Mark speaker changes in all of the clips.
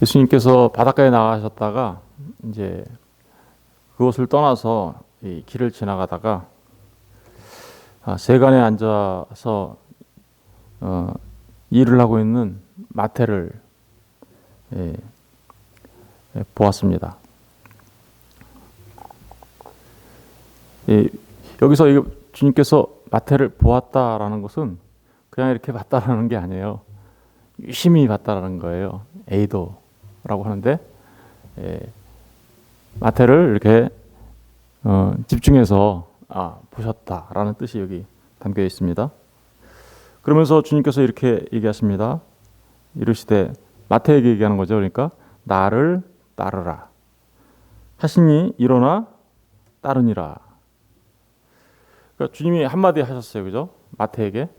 Speaker 1: 예수님께서 바닷가에 나가셨다가 이제 그곳을 떠나서 이 길을 지나가다가 세간에 앉아서 일을 하고 있는 마태를 보았습니다. 여기서 주님께서 마태를 보았다라는 것은 그냥 이렇게 봤다라는 게 아니에요. 유심히 봤다라는 거예요. 에이도라고 하는데 마태를 이렇게 집중해서 보셨다라는 뜻이 여기 담겨 있습니다. 그러면서 주님께서 이렇게 얘기하십니다. 이르시되, 마태에게 얘기하는 거죠. 그러니까 나를 따르라 하시니 일어나 따르니라. 그러니까 주님이 한마디 하셨어요. 그죠? 마태에게.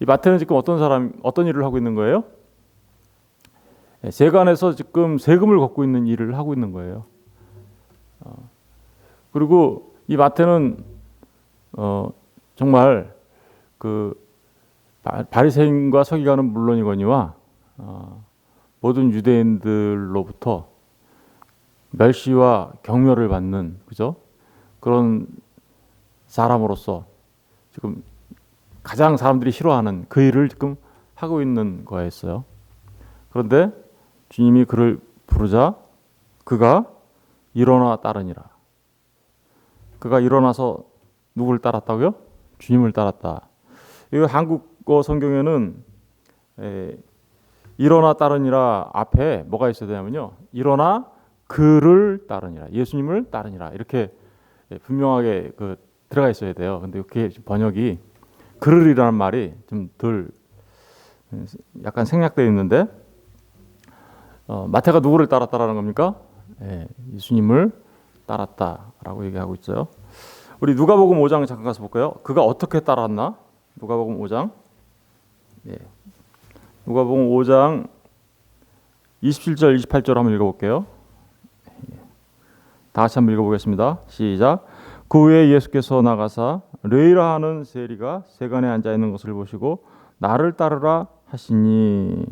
Speaker 1: 이 마태는 지금 어떤 일을 하고 있는 거예요? 세간에서 지금 세금을 걷고 있는 일을 하고 있는 거예요. 그리고 이 마태는 정말 그 바리새인과 서기관은 물론이거니와 모든 유대인들로부터 멸시와 경멸을 받는, 그죠? 그런 사람으로서 지금 가장 사람들이 싫어하는 그 일을 지금 하고 있는 거였어요. 그런데 주님이 그를 부르자 그가 일어나 따르니라. 그가 일어나서 누구를 따랐다고요? 주님을 따랐다. 이 한국어 성경에는 일어나 따르니라 앞에 뭐가 있어야 되냐면요. 일어나 그를 따르니라. 예수님을 따르니라. 이렇게 분명하게 들어가 있어야 돼요. 근데 이렇게 번역이 그를이라는 말이 좀 덜 약간 생략되어 있는데 마태가 누구를 따랐다라는 겁니까? 예수님을 따랐다라고 얘기하고 있어요. 우리 누가복음 5장 잠깐 가서 볼까요? 그가 어떻게 따랐나? 누가복음 5장. 누가복음 5장 27절 28절 한번 읽어볼게요. 다 같이 한번 읽어보겠습니다. 시작. 그 후에 예수께서 나가사 르이라 하는 세리가 세간에 앉아 있는 것을 보시고 나를 따르라 하시니.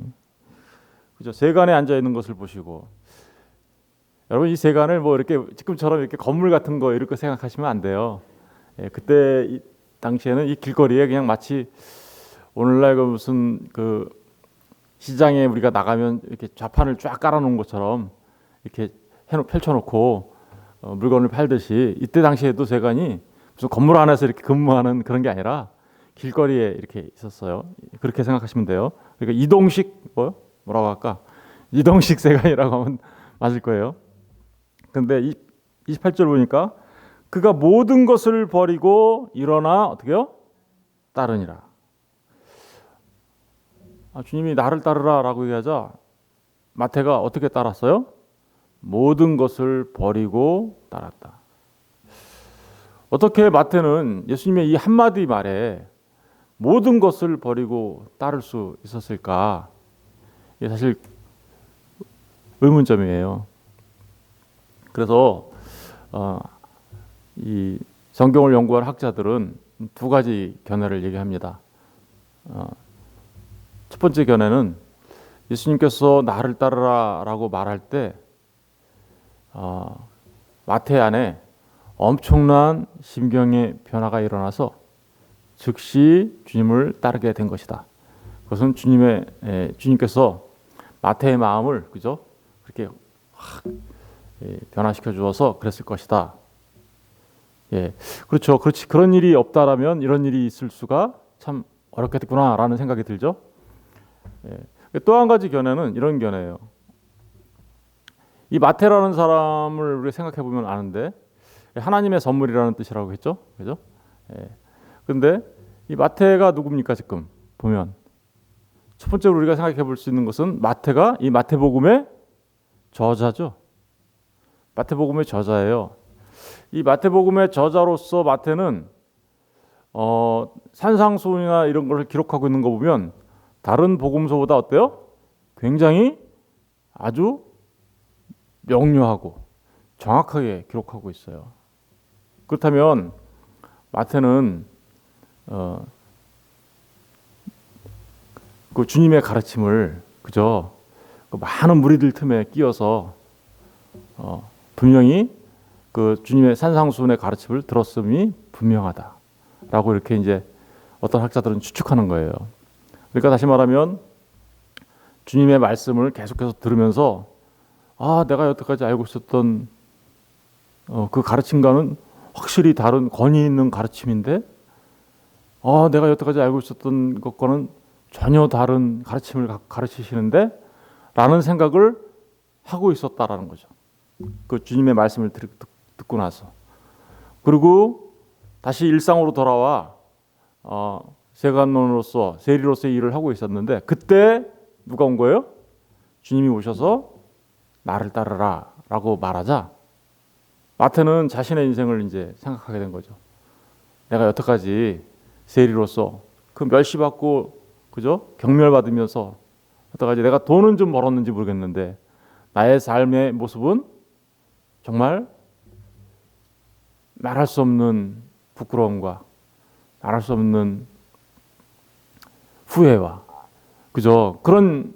Speaker 1: 그죠? 세간에 앉아 있는 것을 보시고. 여러분, 이 세간을 뭐 이렇게 지금처럼 이렇게 건물 같은 거 이렇게 생각하시면 안 돼요. 그때 이 당시에는 이 길거리에 그냥 마치 오늘날 무슨 시장에 우리가 나가면 이렇게 좌판을 쫙 깔아놓은 것처럼 이렇게 펼쳐놓고 물건을 팔듯이, 이때 당시에도 세간이 무슨 건물 안에서 이렇게 근무하는 그런 게 아니라 길거리에 이렇게 있었어요. 그렇게 생각하시면 돼요. 그러니까 이동식 뭐라고 할까? 이동식 세간이라고 하면 맞을 거예요. 근데 28절 보니까 그가 모든 것을 버리고 일어나 어떻게요? 따르니라. 주님이 나를 따르라라고 얘기하자 마태가 어떻게 따랐어요? 모든 것을 버리고 따랐다. 어떻게 마태는 예수님의 이 한마디 말에 모든 것을 버리고 따를 수 있었을까? 이게 사실 의문점이에요. 그래서 이 성경을 연구한 학자들은 두 가지 견해를 얘기합니다. 첫 번째 견해는 예수님께서 나를 따르라라고 말할 때 마태 안에 엄청난 심경의 변화가 일어나서 즉시 주님을 따르게 된 것이다. 그것은 주님께서 마태의 마음을 그죠? 그렇게 확 변화시켜 주어서 그랬을 것이다. 그렇죠. 그렇지. 그런 일이 없다라면 이런 일이 있을 수가 참 어렵겠구나라는 생각이 들죠. 또 한 가지 견해는 이런 견해예요. 이 마태라는 사람을 우리가 생각해 보면 아는데 하나님의 선물이라는 뜻이라고 했죠. 그죠? 근데 이 마태가 누굽니까? 지금 보면 첫 번째로 우리가 생각해 볼 수 있는 것은 마태가 이 마태복음의 저자죠. 마태복음의 저자예요. 이 마태복음의 저자로서 마태는 산상수훈이나 이런 걸 기록하고 있는 거 보면 다른 복음서보다 어때요? 굉장히 아주 명료하고 정확하게 기록하고 있어요. 그렇다면 마태는 그 주님의 가르침을 그저 그 많은 무리들 틈에 끼어서 분명히 그 주님의 산상수훈의 가르침을 들었음이 분명하다라고 이렇게 이제 어떤 학자들은 추측하는 거예요. 그러니까 다시 말하면 주님의 말씀을 계속해서 들으면서 내가 여태까지 알고 있었던 그 가르침과는 확실히 다른 권위 있는 가르침인데 내가 여태까지 알고 있었던 것과는 전혀 다른 가르침을 가르치시는데 라는 생각을 하고 있었다라는 거죠. 그 주님의 말씀을 듣고 나서. 그리고 다시 일상으로 돌아와 세간론으로서 세리로서의 일을 하고 있었는데 그때 누가 온 거예요? 주님이 오셔서 나를 따르라 라고 말하자 마태는 자신의 인생을 이제 생각하게 된 거죠. 내가 여태까지 세리로서 그 멸시받고 그죠? 경멸받으면서 여태까지 내가 돈은 좀 벌었는지 모르겠는데 나의 삶의 모습은 정말 말할 수 없는 부끄러움과 말할 수 없는 후회와 그죠? 그런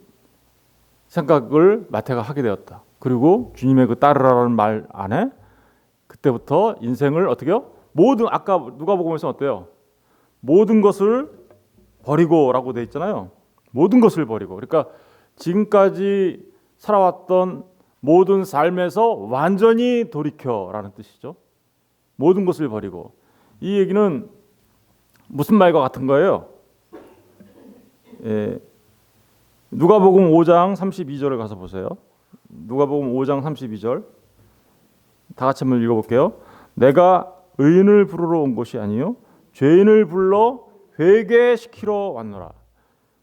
Speaker 1: 생각을 마태가 하게 되었다. 그리고 주님의 그 따르라는 말 안에 그때부터 인생을 어떻게요? 모든 아까 누가복음에서 어때요? 모든 것을 버리고라고 돼 있잖아요. 모든 것을 버리고. 그러니까 지금까지 살아왔던 모든 삶에서 완전히 돌이켜라는 뜻이죠. 모든 것을 버리고. 이 얘기는 무슨 말과 같은 거예요? 누가복음 5장 32절을 가서 보세요. 누가복음 5장 32절 다 같이 한번 읽어볼게요. 내가 의인을 부르러 온 것이 아니요 죄인을 불러 회개시키러 왔노라.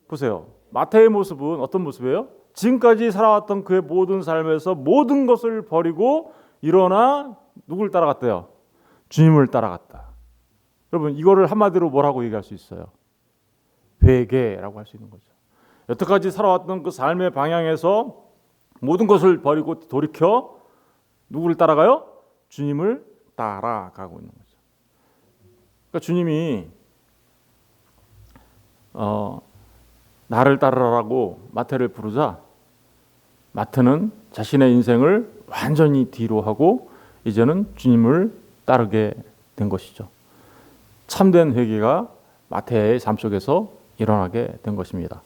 Speaker 1: 보세요. 마태의 모습은 어떤 모습이에요? 지금까지 살아왔던 그의 모든 삶에서 모든 것을 버리고 일어나 누굴 따라갔대요? 주님을 따라갔다. 여러분 이거를 한마디로 뭐라고 얘기할 수 있어요? 회개라고 할 수 있는 거죠. 여태까지 살아왔던 그 삶의 방향에서 모든 것을 버리고 돌이켜 누구를 따라가요? 주님을 따라가고 있는 거죠. 그러니까 주님이 나를 따르라고 마태를 부르자 마태는 자신의 인생을 완전히 뒤로 하고 이제는 주님을 따르게 된 것이죠. 참된 회개가 마태의 삶 속에서 일어나게 된 것입니다.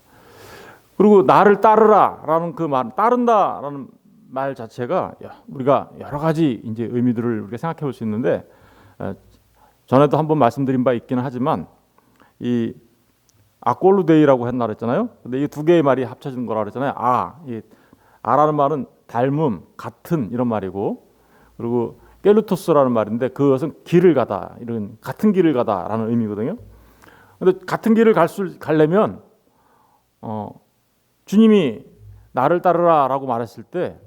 Speaker 1: 그리고 나를 따르라라는 그 말, 따른다라는 말 자체가 우리가 여러 가지 이제 의미들을 우리가 생각해 볼 수 있는데 전에도 한번 말씀드린 바 있기는 하지만 이 아꼴루데이라고 했나 그랬잖아요. 근데 이 두 개의 말이 합쳐진 거라 그랬잖아요. 이 아라는 말은 닮음, 같은 이런 말이고 그리고 켈루토스라는 말인데 그것은 길을 가다 이런 같은 길을 가다라는 의미거든요. 근데 같은 길을 가려면 주님이 나를 따르라라고 말했을 때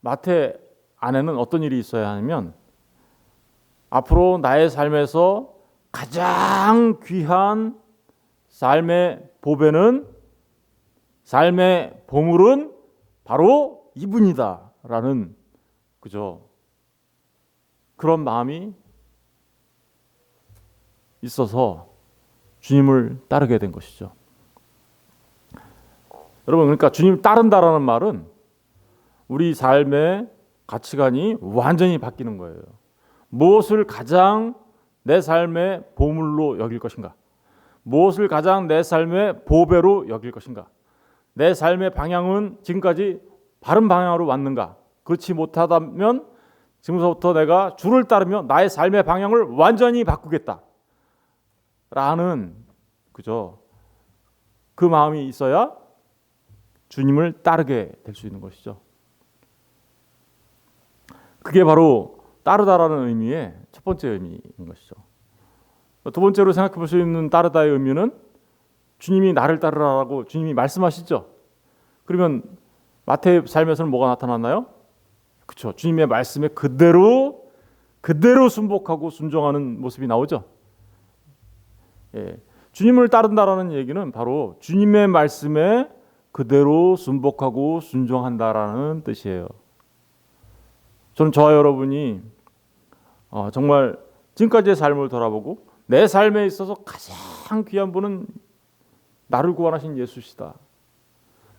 Speaker 1: 마태 안에는 어떤 일이 있어야 하냐면 앞으로 나의 삶에서 가장 귀한 삶의 보배는 삶의 보물은 바로 이분이다라는 그죠? 그런 마음이 있어서 주님을 따르게 된 것이죠. 여러분 그러니까 주님 따른다라는 말은 우리 삶의 가치관이 완전히 바뀌는 거예요. 무엇을 가장 내 삶의 보물로 여길 것인가? 무엇을 가장 내 삶의 보배로 여길 것인가? 내 삶의 방향은 지금까지 바른 방향으로 왔는가? 그렇지 못하다면 지금부터 내가 주를 따르며 나의 삶의 방향을 완전히 바꾸겠다. 라는 그죠? 그 마음이 있어야 주님을 따르게 될 수 있는 것이죠. 그게 바로 따르다라는 의미의 첫 번째 의미인 것이죠. 두 번째로 생각해 볼 수 있는 따르다의 의미는 주님이 나를 따르라고 주님이 말씀하시죠. 그러면 마태의 삶에서는 뭐가 나타났나요? 그렇죠. 주님의 말씀에 그대로 순복하고 순종하는 모습이 나오죠. 주님을 따른다라는 얘기는 바로 주님의 말씀에 그대로 순복하고 순종한다라는 뜻이에요. 저는 저와 여러분이 정말 지금까지의 삶을 돌아보고 내 삶에 있어서 가장 귀한 분은 나를 구원하신 예수시다.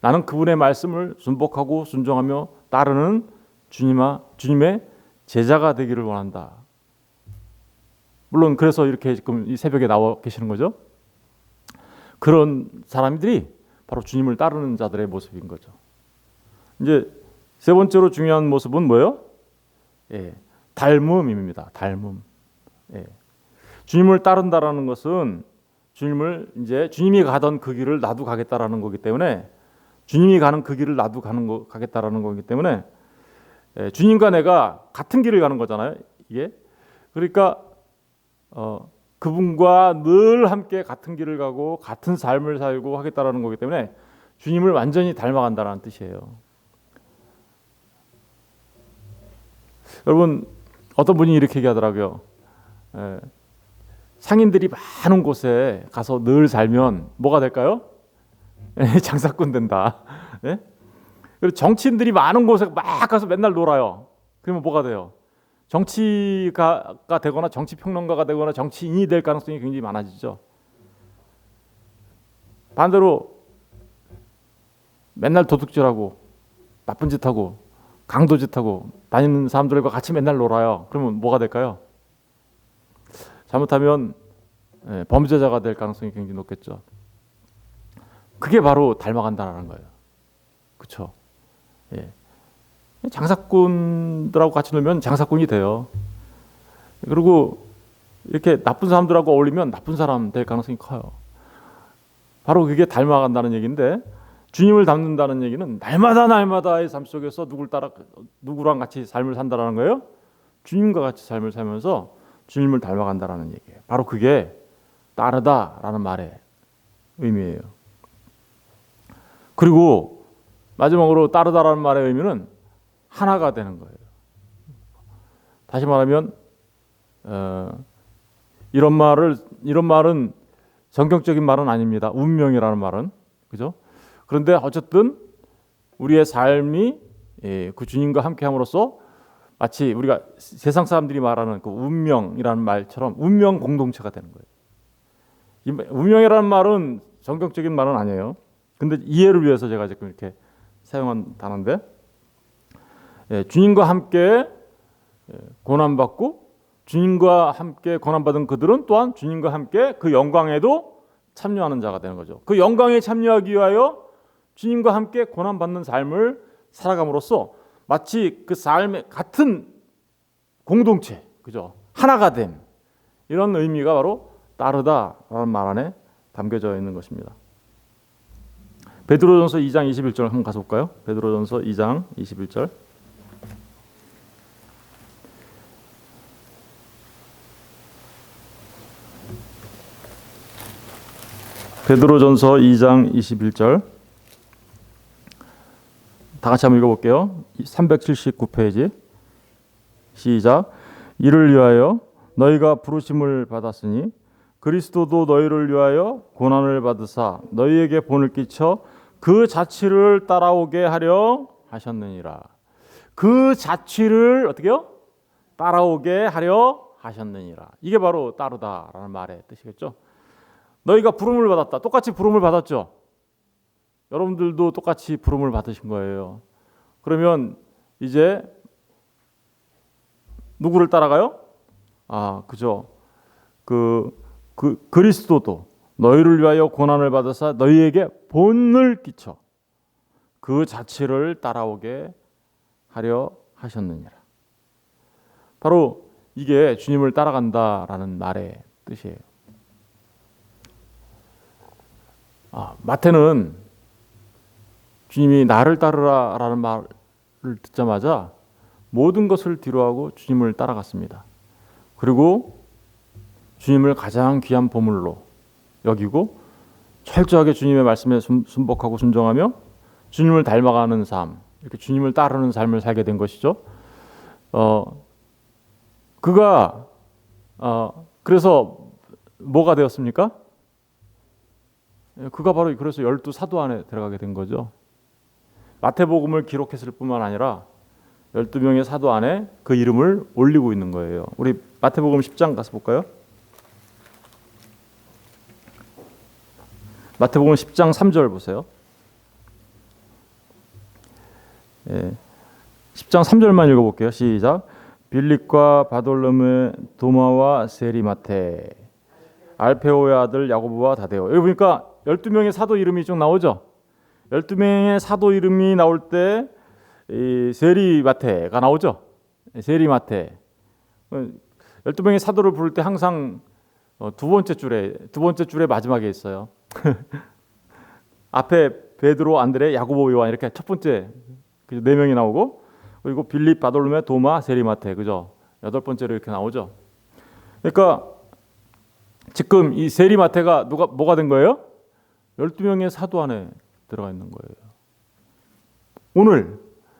Speaker 1: 나는 그분의 말씀을 순복하고 순종하며 따르는 주님의 제자가 되기를 원한다. 물론 그래서 이렇게 지금 이 새벽에 나와 계시는 거죠. 그런 사람들이 바로 주님을 따르는 자들의 모습인 거죠. 이제 세 번째로 중요한 모습은 뭐예요? 닮음입니다. 닮음. 주님을 따른다라는 것은 주님이 가던 그 길을 나도 가겠다라는 거기 때문에, 주님이 가는 그 길을 나도 가겠다라는 거기 때문에 주님과 내가 같은 길을 가는 거잖아요. 이게 그러니까 그분과 늘 함께 같은 길을 가고 같은 삶을 살고 하겠다라는 거기 때문에 주님을 완전히 닮아간다는 뜻이에요. 여러분, 어떤 분이 이렇게 얘기하더라고요. 상인들이 많은 곳에 가서 늘 살면 뭐가 될까요? 장사꾼 된다. 그리고 정치인들이 많은 곳에 막 가서 맨날 놀아요. 그러면 뭐가 돼요? 정치가 되거나 정치평론가가 되거나 정치인이 될 가능성이 굉장히 많아지죠. 반대로 맨날 도둑질하고 나쁜 짓하고 강도짓하고 다니는 사람들과 같이 맨날 놀아요. 그러면 뭐가 될까요? 잘못하면 범죄자가 될 가능성이 굉장히 높겠죠. 그게 바로 닮아간다는 거예요. 그렇죠? 장사꾼들하고 같이 놀면 장사꾼이 돼요. 그리고 이렇게 나쁜 사람들하고 어울리면 나쁜 사람 될 가능성이 커요. 바로 그게 닮아간다는 얘기인데, 주님을 닮는다는 얘기는 날마다의 삶 속에서 누구랑 같이 삶을 산다라는 거예요. 주님과 같이 삶을 살면서 주님을 닮아간다라는 얘기예요. 바로 그게 따르다라는 말의 의미예요. 그리고 마지막으로 따르다라는 말의 의미는 하나가 되는 거예요. 다시 말하면 이런 말은 성경적인 말은 아닙니다. 운명이라는 말은, 그죠? 그런데 어쨌든 우리의 삶이 그 주님과 함께함으로써 마치 우리가 세상 사람들이 말하는 그 운명이라는 말처럼 운명 공동체가 되는 거예요. 이 운명이라는 말은 성경적인 말은 아니에요. 근데 이해를 위해서 제가 지금 이렇게 사용한 단어인데, 주님과 함께 고난받고 주님과 함께 고난받은 그들은 또한 주님과 함께 그 영광에도 참여하는 자가 되는 거죠. 그 영광에 참여하기 위하여 주님과 함께 고난받는 삶을 살아감으로써 마치 그 삶의 같은 공동체, 그죠? 하나가 됨, 이런 의미가 바로 따르다라는 말 안에 담겨져 있는 것입니다. 베드로전서 2장 21절 한번 가서 볼까요? 베드로전서 2장 21절. 베드로전서 2장 21절. 다 같이 한번 읽어볼게요. 379페이지. 시작. 이를 위하여 너희가 부르심을 받았으니 그리스도도 너희를 위하여 고난을 받으사 너희에게 본을 끼쳐 그 자취를 따라오게 하려 하셨느니라. 그 자취를 어떻게요? 따라오게 하려 하셨느니라. 이게 바로 따르다라는 말의 뜻이겠죠. 너희가 부름을 받았다. 똑같이 부름을 받았죠. 여러분들도 똑같이 부름을 받으신 거예요. 그러면 이제 누구를 따라가요? 그죠. 그리스도도 너희를 위하여 고난을 받으사 너희에게 본을 끼쳐 그 자취를 따라오게 하려 하셨느니라. 바로 이게 주님을 따라간다라는 말의 뜻이에요. 마태는 주님이 나를 따르라라는 말을 듣자마자 모든 것을 뒤로하고 주님을 따라갔습니다. 그리고 주님을 가장 귀한 보물로 여기고 철저하게 주님의 말씀에 순복하고 순종하며 주님을 닮아가는 삶, 이렇게 주님을 따르는 삶을 살게 된 것이죠. 그가 그래서 뭐가 되었습니까? 그가 바로 그래서 12사도 안에 들어가게 된 거죠. 마태복음을 기록했을 뿐만 아니라 12명의 사도 안에 그 이름을 올리고 있는 거예요. 우리 마태복음 10장 가서 볼까요? 마태복음 10장 3절 보세요. 예. 10장 3절만 읽어볼게요. 시작. 빌립과 바돌로메, 도마와 세리마테, 알페오의 아들 야고보와 다데오. 여기 보니까 12명의 사도 이름이 쭉 나오죠. 12명의 사도 이름이 나올 때 이 세리마테가 나오죠. 세리마테. 12명의 사도를 부를 때 항상 두 번째 줄에 마지막에 있어요. 앞에 베드로, 안드레, 야고보, 요한 이렇게 첫 번째 네 명이 나오고, 그리고 빌립, 바돌로메, 도마, 세리마테, 그죠? 여덟 번째로 이렇게 나오죠. 그러니까 지금 이 세리마테가 뭐가 된 거예요? 12명의 사도 안에 들어가 있는 거예요. 오늘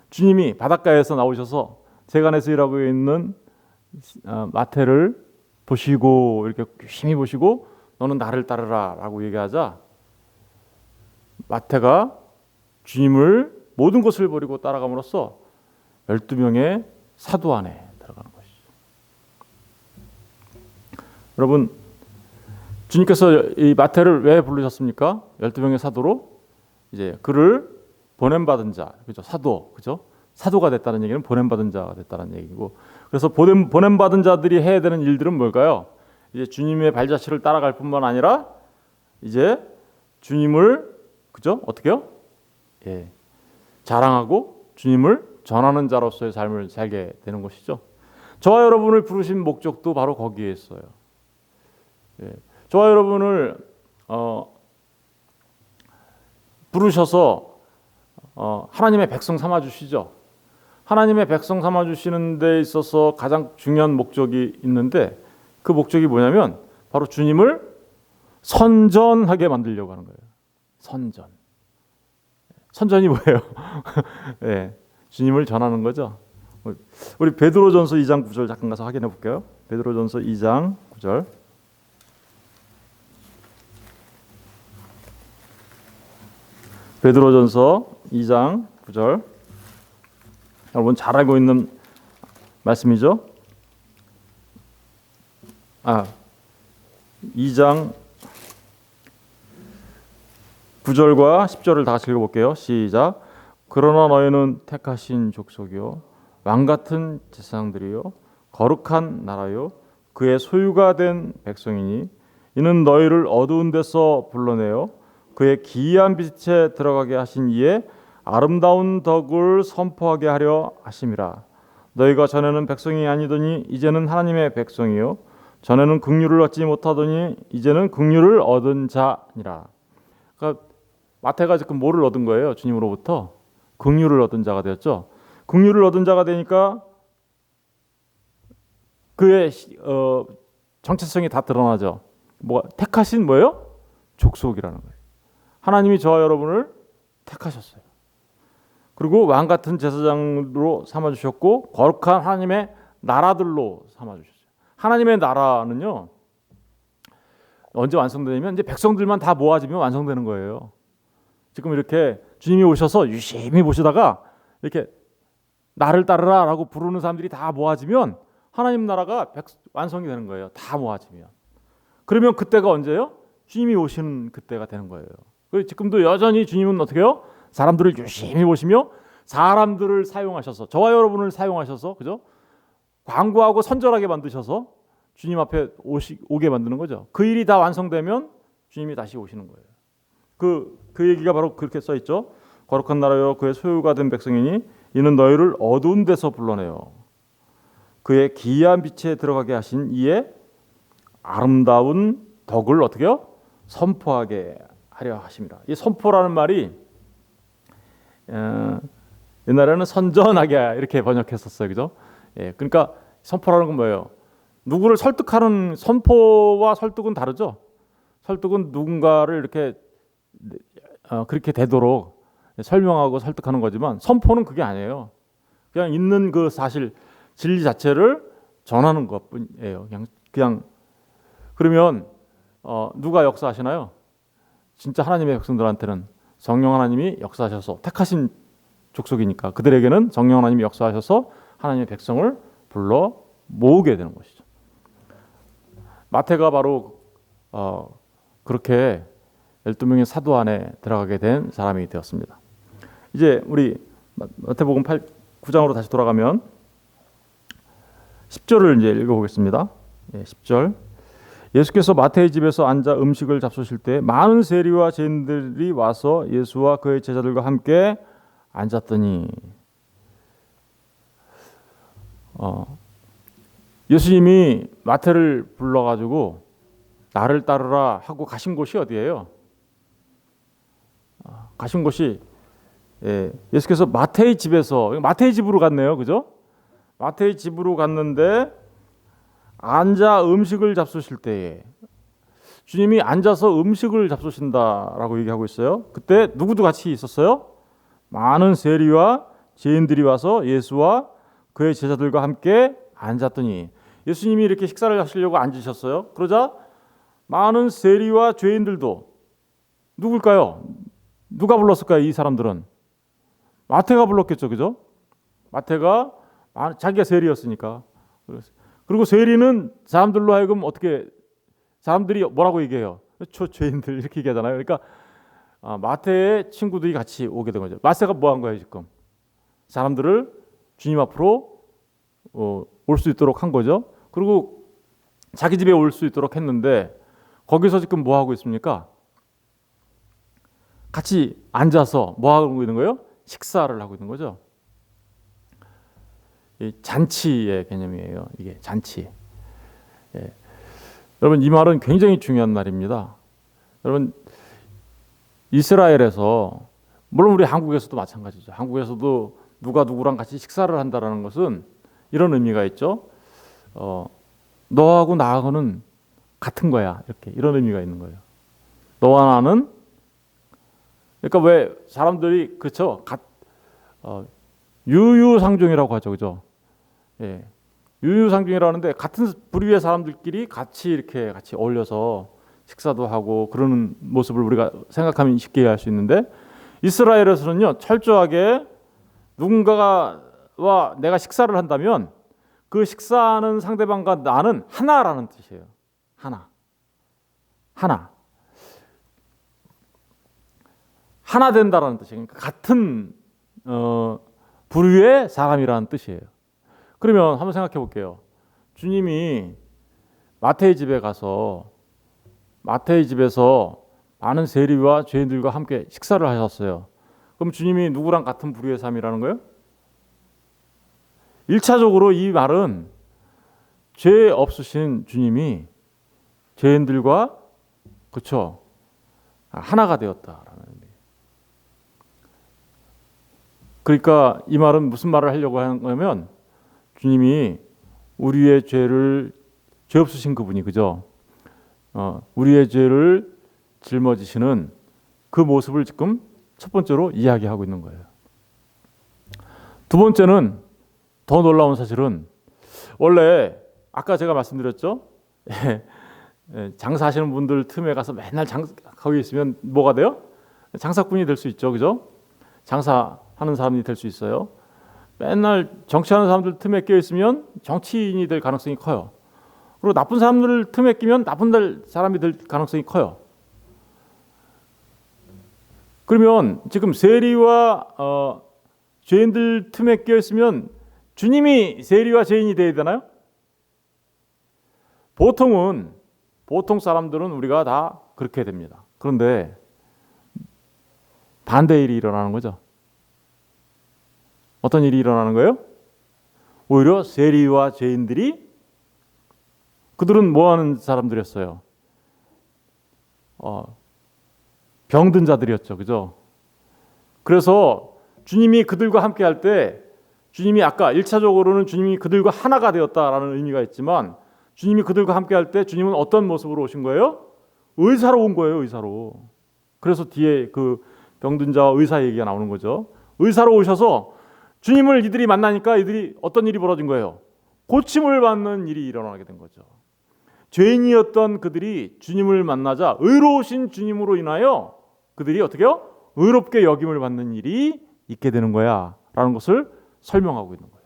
Speaker 1: 주님이 바닷가에서 나오셔서 세간에서 일하고 있는 마태를 보시고 이렇게 유심히 보시고 너는 나를 따르라라고 얘기하자 마태가 주님을 모든 것을 버리고 따라감으로써 12명의 사도 안에 들어가는 것이죠. 여러분, 주님께서 이 마태를 왜 부르셨습니까? 12명의 사도로 이제 그를 보냄받은 자, 그죠? 사도, 그죠? 사도가 됐다는 얘기는 보냄받은 자가 됐다는 얘기고, 그래서 보냄받은 자들이 해야 되는 일들은 뭘까요? 이제 주님의 발자취를 따라갈 뿐만 아니라 이제 주님을, 그죠? 어떻게요? 예, 자랑하고 주님을 전하는 자로서의 삶을 살게 되는 것이죠. 저와 여러분을 부르신 목적도 바로 거기에 있어요. 예, 저와 여러분을 부르셔서 하나님의 백성 삼아 주시죠. 하나님의 백성 삼아 주시는 데 있어서 가장 중요한 목적이 있는데, 그 목적이 뭐냐면 바로 주님을 선전하게 만들려고 하는 거예요. 선전이 뭐예요? 네, 주님을 전하는 거죠. 우리 베드로전서 2장 9절 잠깐 가서 확인해 볼게요. 베드로전서 2장 9절. 베드로전서 2장 9절. 여러분 잘 알고 있는 말씀이죠. 2장 9절과 10절을 다 같이 읽어볼게요. 시작. 그러나 너희는 택하신 족속이요 왕같은 제사장들이요 거룩한 나라요 그의 소유가 된 백성이니 이는 너희를 어두운 데서 불러내어 그의 기이한 빛에 들어가게 하신 이의 아름다운 덕을 선포하게 하려 하심이라. 너희가 전에는 백성이 아니더니 이제는 하나님의 백성이요 전에는 긍휼을 얻지 못하더니 이제는 긍휼을 얻은 자니라. 그러니까 마태가 지금 뭐를 얻은 거예요? 주님으로부터 긍휼을 얻은 자가 되었죠. 긍휼을 얻은 자가 되니까 그의 정체성이 다 드러나죠. 택하신 뭐예요? 족속이라는 거예요. 하나님이 저와 여러분을 택하셨어요. 그리고 왕 같은 제사장으로 삼아 주셨고 거룩한 하나님의 나라들로 삼아 주셨어요. 하나님의 나라는요 언제 완성되냐면 이제 백성들만 다 모아지면 완성되는 거예요. 지금 이렇게 주님이 오셔서 유심히 보시다가 이렇게 나를 따르라라고 부르는 사람들이 다 모아지면 하나님 나라가 완성이 되는 거예요. 다 모아지면. 그러면 그때가 언제요? 주님이 오시는 그때가 되는 거예요. 지금도 여전히 주님은 어떻게 해요? 사람들을 유심히 보시며 사람들을 사용하셔서 저와 여러분을 사용하셔서 그죠? 광고하고 선절하게 만드셔서 주님 앞에 오게 만드는 거죠. 그 일이 다 완성되면 주님이 다시 오시는 거예요. 그 얘기가 바로 그렇게 써 있죠. 거룩한 나라여 그의 소유가 된 백성이니 이는 너희를 어두운 데서 불러내어 그의 기이한 빛에 들어가게 하신 이의 아름다운 덕을 어떻게 해요? 선포하게 하려 하십니다. 이 선포라는 말이 옛날에는 선전하게 이렇게 번역했었어요. 그죠? 예, 그러니까 선포라는 건 뭐예요? 누구를 설득하는 선포와 설득은 다르죠. 설득은 누군가를 이렇게 그렇게 되도록 설명하고 설득하는 거지만 선포는 그게 아니에요. 그냥 있는 그 사실 진리 자체를 전하는 것뿐이에요. 그냥 그러면 누가 역사하시나요? 진짜 하나님의 백성들한테는 성령 하나님이 역사하셔서 택하신 족속이니까 그들에게는 성령 하나님이 역사하셔서 하나님의 백성을 불러 모으게 되는 것이죠. 마태가 바로 그렇게 12명의 사도 안에 들어가게 된 사람이 되었습니다. 이제 우리 마태복음 9장으로 다시 돌아가면 10절을 이제 읽어보겠습니다. 10절. 예수께서 마태의 집에서 앉아 음식을 잡수실 때 많은 세리와 죄인들이 와서 예수와 그의 제자들과 함께 앉았더니 예수님이 마태를 불러가지고 나를 따르라 하고 가신 곳이 어디예요? 가신 곳이 예수께서 마태의 집에서 마태의 집으로 갔네요, 그죠? 마태의 집으로 갔는데 앉아 음식을 잡수실 때에 주님이 앉아서 음식을 잡수신다라고 얘기하고 있어요. 그때 누구도 같이 있었어요? 많은 세리와 죄인들이 와서 예수와 그의 제자들과 함께 앉았더니 예수님이 이렇게 식사를 하시려고 앉으셨어요. 그러자 많은 세리와 죄인들도 누굴까요? 누가 불렀을까요? 이 사람들은 마태가 불렀겠죠, 그죠? 마태가 자기가 세리였으니까. 그리고 세리는 사람들로 하여금 어떻게 사람들이 뭐라고 얘기해요? 저 죄인들 이렇게 얘기하잖아요. 그러니까 마태의 친구들이 같이 오게 된 거죠. 마태가 뭐 한 거예요 지금? 사람들을 주님 앞으로 올 수 있도록 한 거죠. 그리고 자기 집에 올 수 있도록 했는데 거기서 지금 뭐 하고 있습니까? 같이 앉아서 뭐 하고 있는 거예요? 식사를 하고 있는 거죠. 잔치의 개념이에요. 이게 잔치. 여러분 이 말은 굉장히 중요한 말입니다. 여러분 이스라엘에서 물론 우리 한국에서도 마찬가지죠. 한국에서도 누가 누구랑 같이 식사를 한다라는 것은 이런 의미가 있죠. 너하고 나하고는 같은 거야. 이렇게 이런 의미가 있는 거예요. 너와 나는 그러니까 왜 사람들이 그렇죠. 유유상종이라고 하죠, 그죠? 예, 유유상종이라는데 같은 부류의 사람들끼리 같이 이렇게 같이 어울려서 식사도 하고 그러는 모습을 우리가 생각하면 쉽게 이해할 수 있는데 이스라엘에서는요 철저하게 누군가와 내가 식사를 한다면 그 식사하는 상대방과 나는 하나라는 뜻이에요. 하나 된다라는 뜻이에요. 그러니까 같은 부류의 사람이라는 뜻이에요. 그러면 한번 생각해 볼게요. 주님이 마태의 집에 가서 마태의 집에서 많은 세리와 죄인들과 함께 식사를 하셨어요. 그럼 주님이 누구랑 같은 부류의 삶이라는 거예요? 1차적으로 이 말은 죄 없으신 주님이 죄인들과 그렇죠? 하나가 되었다라는 의미예요. 그러니까 이 말은 무슨 말을 하려고 하는 거냐면 주님이 우리의 죄를 죄 없으신 그분이 그죠? 우리의 죄를 짊어지시는 그 모습을 지금 첫 번째로 이야기하고 있는 거예요. 두 번째는 더 놀라운 사실은 원래 아까 제가 말씀드렸죠? 장사하시는 분들 틈에 가서 맨날 거기 있으면 뭐가 돼요? 장사꾼이 될 수 있죠, 그죠? 장사하는 사람이 될 수 있어요. 맨날 정치하는 사람들 틈에 끼어 있으면 정치인이 될 가능성이 커요. 그리고 나쁜 사람들 틈에 끼면 나쁜 사람이 될 가능성이 커요. 그러면 지금 세리와 죄인들 틈에 끼어 있으면 주님이 세리와 죄인이 되어야 되나요? 보통 사람들은 우리가 다 그렇게 됩니다. 그런데 반대 일이 일어나는 거죠. 어떤 일이 일어나는 거예요? 오히려 세리와 죄인들이 그들은 뭐 하는 사람들이었어요? 병든 자들이었죠. 그죠? 그래서 주님이 그들과 함께 할 때 주님이 아까 1차적으로는 주님이 그들과 하나가 되었다라는 의미가 있지만 주님이 그들과 함께 할 때 주님은 어떤 모습으로 오신 거예요? 의사로 온 거예요. 의사로. 그래서 뒤에 그 병든 자와 의사 얘기가 나오는 거죠. 의사로 오셔서 주님을 이들이 만나니까 이들이 어떤 일이 벌어진 거예요? 고침을 받는 일이 일어나게 된 거죠. 죄인이었던 그들이 주님을 만나자 의로우신 주님으로 인하여 그들이 어떻게 해요? 의롭게 여김을 받는 일이 있게 되는 거야 라는 것을 설명하고 있는 거예요.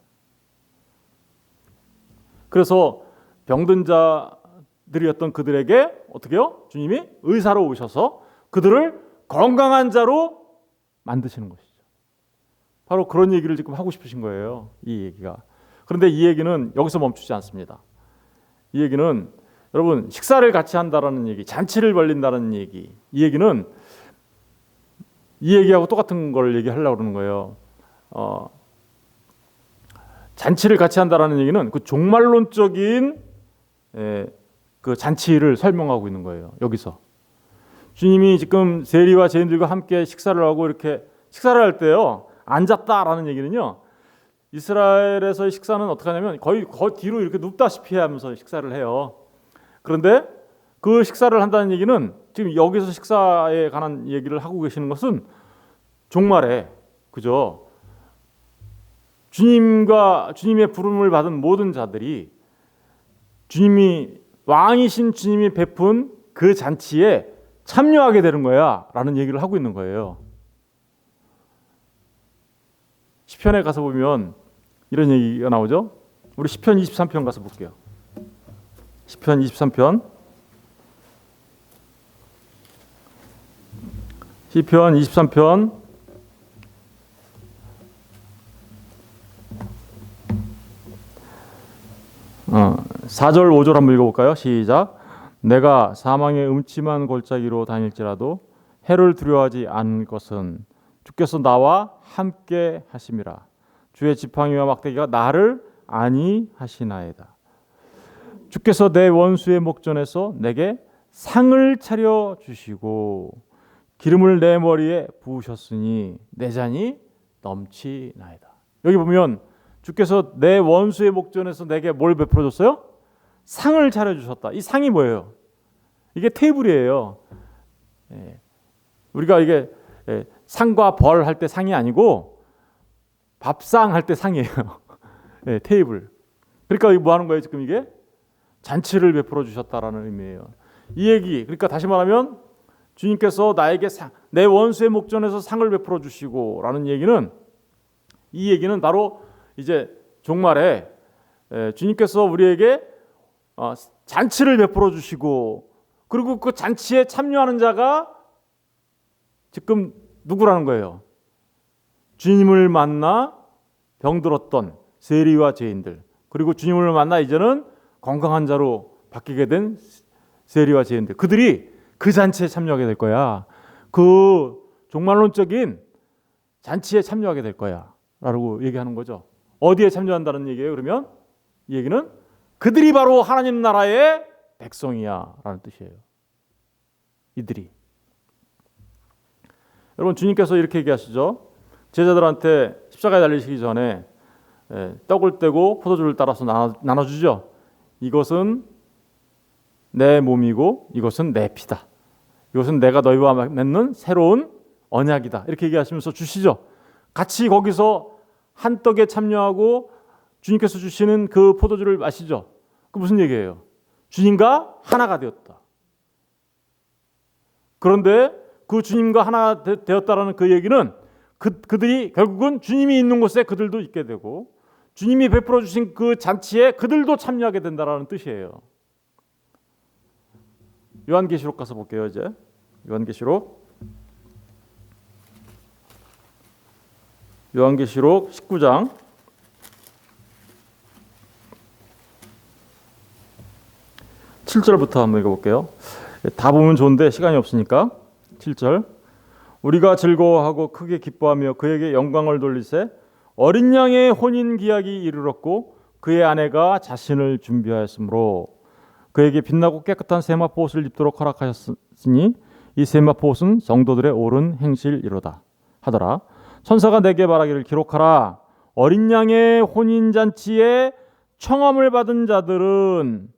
Speaker 1: 그래서 병든 자들이었던 그들에게 어떻게 해요? 주님이 의사로 오셔서 그들을 건강한 자로 만드시는 것이죠. 바로 그런 얘기를 지금 하고 싶으신 거예요. 이 얘기가. 그런데 이 얘기는 여기서 멈추지 않습니다. 이 얘기는 여러분 식사를 같이 한다라는 얘기, 잔치를 벌린다는 얘기, 이 얘기는 이 얘기하고 똑같은 걸 얘기하려고 그러는 거예요. 잔치를 같이 한다라는 얘기는 그 종말론적인 그 잔치를 설명하고 있는 거예요. 여기서 주님이 지금 세리와 죄인들과 함께 식사를 하고 이렇게 식사를 할 때요 앉았다라는 얘기는요, 이스라엘에서의 식사는 어떻게 하냐면 거의 뒤로 이렇게 눕다시피 하면서 식사를 해요. 그런데 그 식사를 한다는 얘기는 지금 여기서 식사에 관한 얘기를 하고 계시는 것은 종말에, 그죠? 주님의 부름을 받은 모든 자들이 왕이신 주님이 베푼 그 잔치에 참여하게 되는 거야 라는 얘기를 하고 있는 거예요. 시편에 가서 보면 이런 얘기가 나오죠. 우리 시편 23편 가서 볼게요. 시편 23편. 시편 23편 4절 5절 한번 읽어볼까요? 시작. 내가 사망의 음침한 골짜기로 다닐지라도 해를 두려워하지 않을 것은 주께서 나와 함께 하심이라. 주의 지팡이와 막대기가 나를 안위하시나이다. 주께서 내 원수의 목전에서 내게 상을 차려 주시고 기름을 내 머리에 부으셨으니 내 잔이 넘치나이다. 여기 보면 주께서 내 원수의 목전에서 내게 뭘 베풀어 줬어요? 상을 차려 주셨다. 이 상이 뭐예요? 이게 테이블이에요. 우리가 이게 상과 벌 할 때 상이 아니고 밥상 할 때 상이에요. 테이블. 그러니까 뭐 하는 거예요? 지금 이게 잔치를 베풀어 주셨다라는 의미예요. 이 얘기. 그러니까 다시 말하면 주님께서 나에게 내 원수의 목전에서 상을 베풀어 주시고라는 얘기는, 이 얘기는 바로 이제 종말에 주님께서 우리에게 잔치를 베풀어 주시고, 그리고 그 잔치에 참여하는 자가 지금 누구라는 거예요? 주님을 만나 병들었던 세리와 죄인들, 그리고 주님을 만나 이제는 건강한 자로 바뀌게 된 세리와 죄인들, 그들이 그 잔치에 참여하게 될 거야. 그 종말론적인 잔치에 참여하게 될 거야 라고 얘기하는 거죠. 어디에 참여한다는 얘기예요? 그러면 이 얘기는 그들이 바로 하나님 나라의 백성이야 라는 뜻이에요. 이들이. 여러분, 주님께서 이렇게 얘기하시죠. 제자들한테 십자가에 달리시기 전에 떡을 떼고 포도주를 따라서 나눠주죠. 이것은 내 몸이고 이것은 내 피다. 이것은 내가 너희와 맺는 새로운 언약이다. 이렇게 얘기하시면서 주시죠. 같이 거기서 한 떡에 참여하고 주님께서 주시는 그 포도주를 마시죠. 그 무슨 얘기예요? 주님과 하나가 되었다. 그런데 그 주님과 하나 되었다라는 그 얘기는 그들이 결국은 주님이 있는 곳에 그들도 있게 되고 주님이 베풀어 주신 그 잔치에 그들도 참여하게 된다라는 뜻이에요. 요한계시록 가서 볼게요. 이제 요한계시록 19장 7절부터 한번 읽어볼게요. 다 보면 좋은데 시간이 없으니까 7절. 우리가 즐거워하고 크게 기뻐하며 그에게 영광을 돌리세 어린 양의 혼인 기약이 이르렀고 그의 아내가 자신을 준비하였으므로 그에게 빛나고 깨끗한 세마포 옷을 입도록 허락하셨으니 이 세마포 옷은 성도들의 옳은 행실이로다 하더라. 천사가 내게 말하기를 기록하라. 어린 양의 혼인 잔치에 청함을 받은 자들은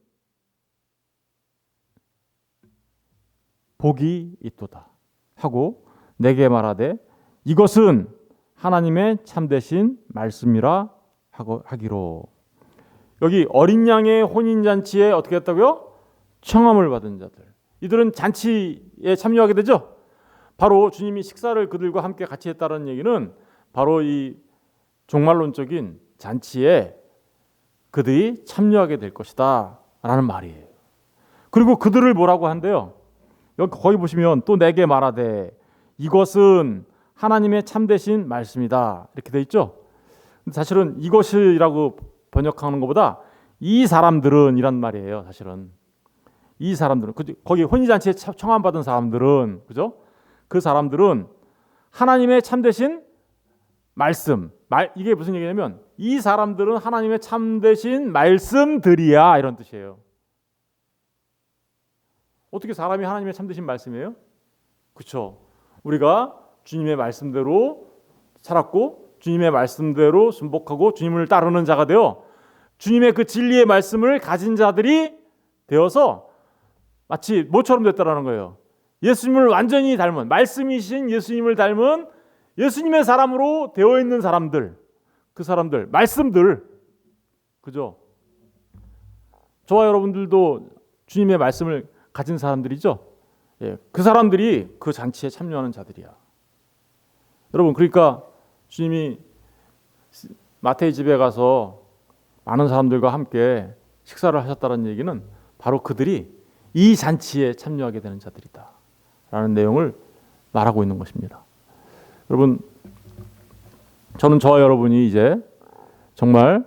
Speaker 1: 복이 있도다 하고 내게 말하되 이것은 하나님의 참되신 말씀이라 하기로. 여기 어린 양의 혼인 잔치에 어떻게 했다고요? 청함을 받은 자들. 이들은 잔치에 참여하게 되죠. 바로 주님이 식사를 그들과 함께 같이 했다는 얘기는 바로 이 종말론적인 잔치에 그들이 참여하게 될 것이다 라는 말이에요. 그리고 그들을 뭐라고 한대요? 여기 거기 보시면 또 내게 말하되 이것은 하나님의 참되신 말씀이다. 이렇게 돼 있죠. 사실은 이것이라고 번역하는 것보다 이 사람들은 이란 말이에요. 사실은 이 사람들은 거기 혼인잔치에 청함받은 사람들은 그죠? 그 사람들은 하나님의 참되신 말씀 이게 무슨 얘기냐면 이 사람들은 하나님의 참되신 말씀들이야 이런 뜻이에요. 어떻게 사람이 하나님의 참되신 말씀이에요? 그렇죠. 우리가 주님의 말씀대로 살았고 주님의 말씀대로 순복하고 주님을 따르는 자가 되어 주님의 그 진리의 말씀을 가진 자들이 되어서 마치 뭐처럼 됐다라는 거예요. 예수님을 완전히 닮은 말씀이신 예수님을 닮은 예수님의 사람으로 되어 있는 사람들, 그 사람들 말씀들, 그죠? 저와 여러분들도 주님의 말씀을 가진 사람들이죠. 예, 그 사람들이 그 잔치에 참여하는 자들이야. 여러분, 그러니까 주님이 마태의 집에 가서 많은 사람들과 함께 식사를 하셨다는 얘기는 바로 그들이 이 잔치에 참여하게 되는 자들이다 라는 내용을 말하고 있는 것입니다. 여러분, 저는 저와 여러분이 이제 정말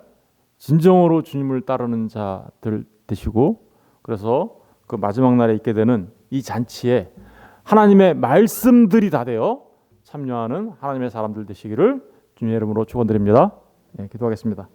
Speaker 1: 진정으로 주님을 따르는 자들 되시고 그래서 그 마지막 날에 있게 되는 이 잔치에 하나님의 말씀들이 다 되어 참여하는 하나님의 사람들 되시기를 주님의 이름으로 축원드립니다. 네, 기도하겠습니다.